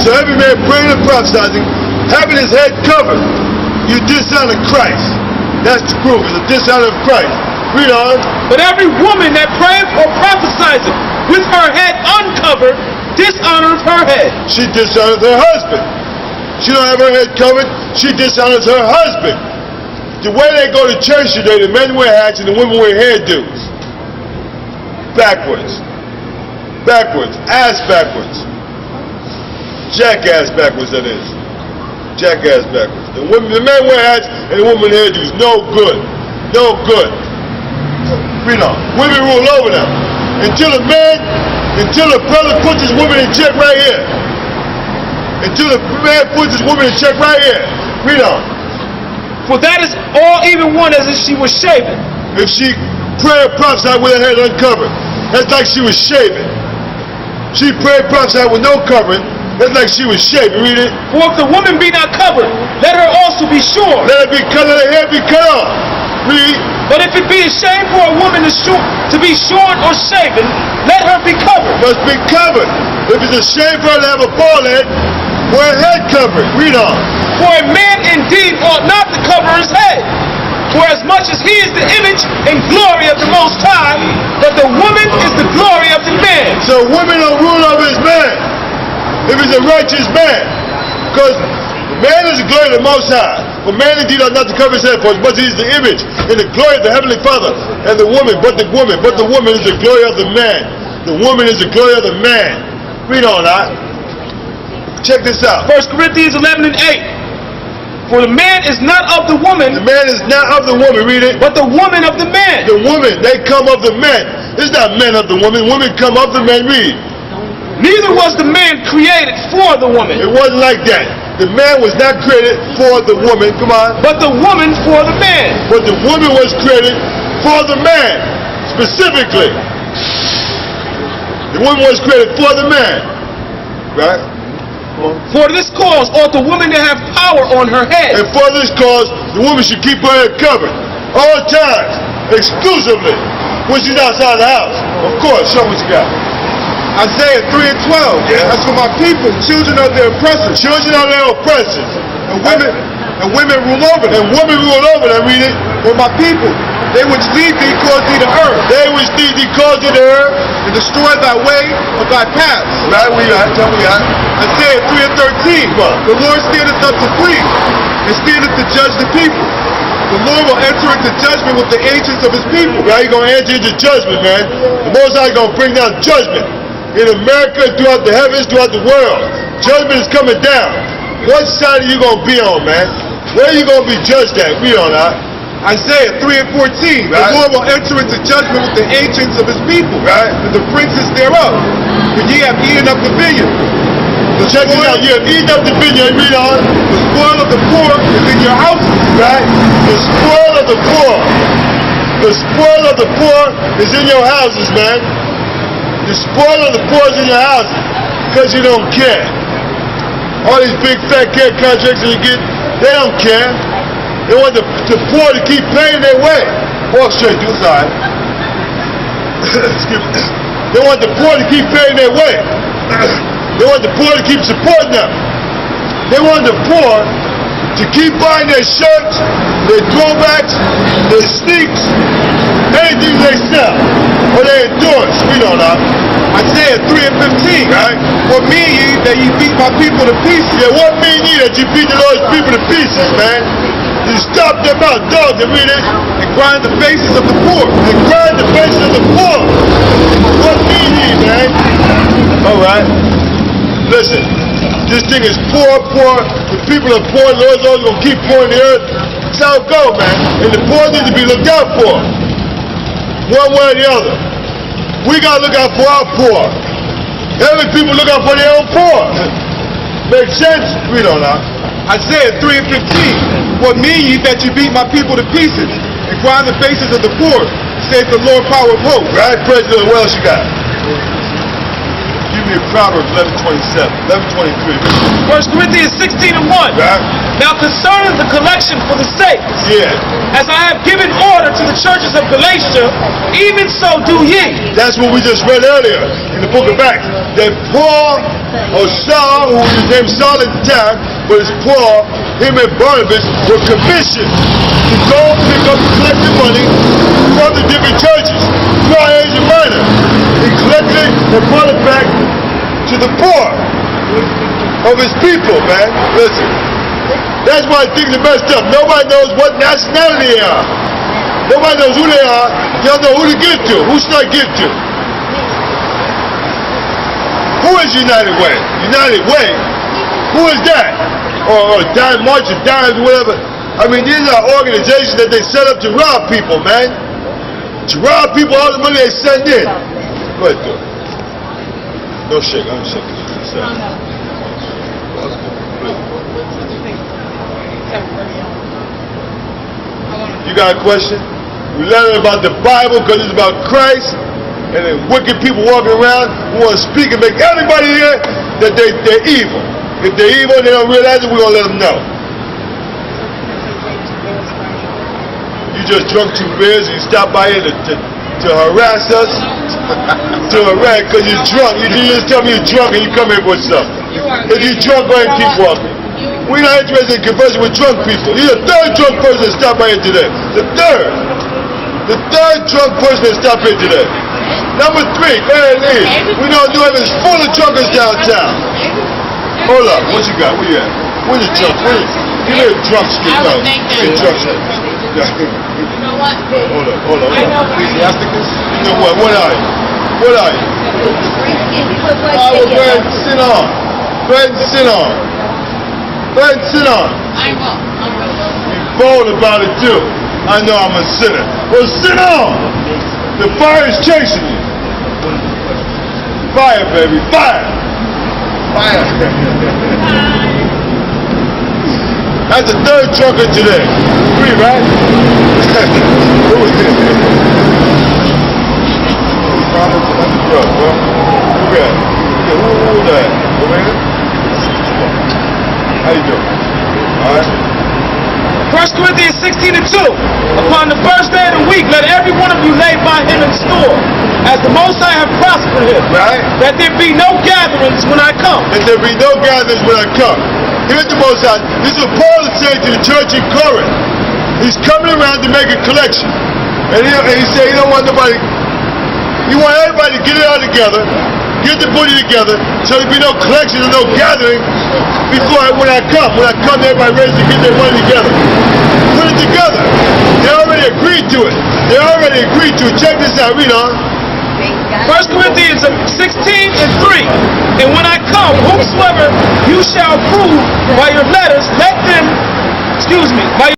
So every man praying and prophesying, having his head covered, you dishonor Christ. That's the proof. It's a dishonor of Christ. Read on. But every woman that prayeth or prophesies with her head uncovered dishonors her head. She dishonors her husband. She don't have her head covered. She dishonors her husband. The way they go to church today, the men wear hats and the women wear hairdos. Backwards. Backwards. Ass backwards. Jackass backwards, that is. Jackass backwards. The men wear hats and the women hairdos. No good. No good. Read on. Women rule over them. Until a brother puts his woman in check right here. Until the man puts his woman in check right here. Read on. For that is all even one as if she was shaven. If she prayed prophesied with her head uncovered, that's like she was shaven. She prayed prophesied with no covering, that's like she was shaven. Read it. For if the woman be not covered, let her also be shorn. Let her be cut, let her hair be cut off. Read. But if it be a shame for a woman to be shorn or shaven, let her be covered. Must be covered. If it's a shame for her to have a bald head, wear a head covering. Read on. For a man indeed ought not to cover his head, for as much as he is the image and glory of the Most High, but the woman is the glory of the man. So women don't rule over his man, if he's a righteous man. Because man is the glory of the Most High. For man indeed ought not to cover his head, for as much as he is the image and the glory of the Heavenly Father. And the woman is the glory of the man. The woman is the glory of the man. Read on, check this out. 1 Corinthians 11 and 8. For the man is not of the woman. The man is not of the woman, read it. But the woman of the man. The woman, they come of the man. It's not men of the woman. Women come of the man, read. Neither was the man created for the woman. It wasn't like that. The man was not created for the woman. Come on. But the woman for the man. But the woman was created for the man. Specifically. The woman was created for the man. Right? For this cause ought the woman to have power on her head. And for this cause, the woman should keep her head covered. All times. Exclusively. When she's outside the house. Of course, show what you got. Isaiah 3 and 12. Yeah. That's for my people, children of their oppressors. Children of their oppressors. And women rule over them. And women rule over them, read it. For my people, they which lead thee cause thee to err. They which lead thee cause thee to err. And destroy thy way of thy paths. Right, we got, tell me that. Isaiah 3 and 13. What? The Lord standeth up to plead, and standeth to judge the people. The Lord will enter into judgment with the ancients of his people. Right, he's going to enter into judgment, man. The Most High is going to bring down judgment. In America, throughout the heavens, throughout the world. Judgment is coming down. What side are you going to be on, man? Where are you going to be judged at? Read on that. Isaiah 3 and 14. Right. The Lord will enter into judgment with the ancients of his people. Right. And the princes thereof. For ye have eaten up the vineyard. Check this out. You have eaten up the vineyard. Read on. The spoil of the poor is in your houses. Right? The spoil of the poor. The spoil of the poor is in your houses, man. The spoil of the poor is in your houses. Because you don't care. All these big fat care contracts that you get, they don't care. They want the poor to keep paying their way. Walk straight, do side. Excuse me. They want the poor to keep paying their way. They want the poor to keep supporting them. They want the poor to keep buying their shirts, their throwbacks, their sneaks, anything they sell, or they endorse. We don't know. Isaiah 3 and 15. Right? What mean ye that ye beat my people to pieces? Yeah, what mean ye that you beat the Lord's people to pieces, man? You stop them out, dogs, and read it. And grind the faces of the poor. And grind the faces of the poor. What mean ye, man? Alright. Listen, this thing is poor. The people are poor. The Lord's always going to keep pouring the earth. That's how it goes, man. And the poor need to be looked out for. One way or the other. We got to look out for our poor. Every people look out for their own poor. Makes sense? Read on now. Isaiah 3 and 15. What mean ye that you beat my people to pieces and grind the faces of the poor, saith the Lord power of hosts. Right? Praise the Lord. What else you got? You me Proverbs 11:27, 11:23. 1 Corinthians 16:1. Right? Now concerning the collection for the saints, Yeah. as I have given order to the churches of Galatia, even so do ye. That's what we just read earlier in the book of Acts. That Paul, or Saul, who was named Saul at the time, but it's Paul, him and Barnabas were commissioned to go pick up and collect the money from the different churches throughout Asia Minor. He collected it and brought it back to the poor of his people, man. Listen, that's why things are messed up. Nobody knows what nationality they are. Nobody knows who they are. You don't know who to give to. Who should I give to? Who is United Way? United Way? Who is that? Or Dime March or Dimes, whatever. I mean, these are organizations that they set up to rob people, man. To rob people all the money they send in. Go ahead, do it. Don't shake, I'm shaking. You got a question? We learn about the Bible because it's about Christ, and then wicked people walking around who want to speak and make everybody hear that they're evil. If they're evil and they don't realize it, we're going to let them know. You just drunk 2 beers and you stop by here to harass us? To harass because you're drunk. You just tell me you're drunk and you come here with stuff. If you're drunk, go ahead and keep walking. We're not interested in conversing with drunk people. You're the 3rd drunk person that stopped by here today. The 3rd. The 3rd drunk person that stopped here today. Number 3, go ahead and leave. We know New Haven is full of drunkards downtown. Hold up, what you got? Where you at? Where's the drunk? Give me a drunk stick. No, give me a drunk stick. You know what? Hold on. Ecclesiasticus? You know what? What are you? What are you? Oh, well, go ahead and sit on. Go ahead and sit on. Go ahead and sit on. I will. Be bold about it too. I know I'm a sinner. Well, sit on. The fire is chasing you. Fire, baby, fire. Fire. That's the 3rd drunkard today. 3, right? Who was it? That's a drug, bro. Who got it? Who was that? Romana? How you doing? Alright? 1 Corinthians 16:2. Upon the first day of the week, let every one of you lay by him in store, as the Most High have prospered him. Right? That there be no gatherings when I come. That there be no gatherings when I come. Here's the Most High. This is what Paul is saying to the church in Corinth. He's coming around to make a collection. And he said he don't want nobody, he want everybody to get it all together, get the booty together, so there be no collection and no gathering when I come. When I come, everybody ready to get their money together. Put it together. They already agreed to it. They already agreed to it. Check this out. Read on. 1 Corinthians 16:3. And when I come, whomsoever you shall prove by your letters, let them, by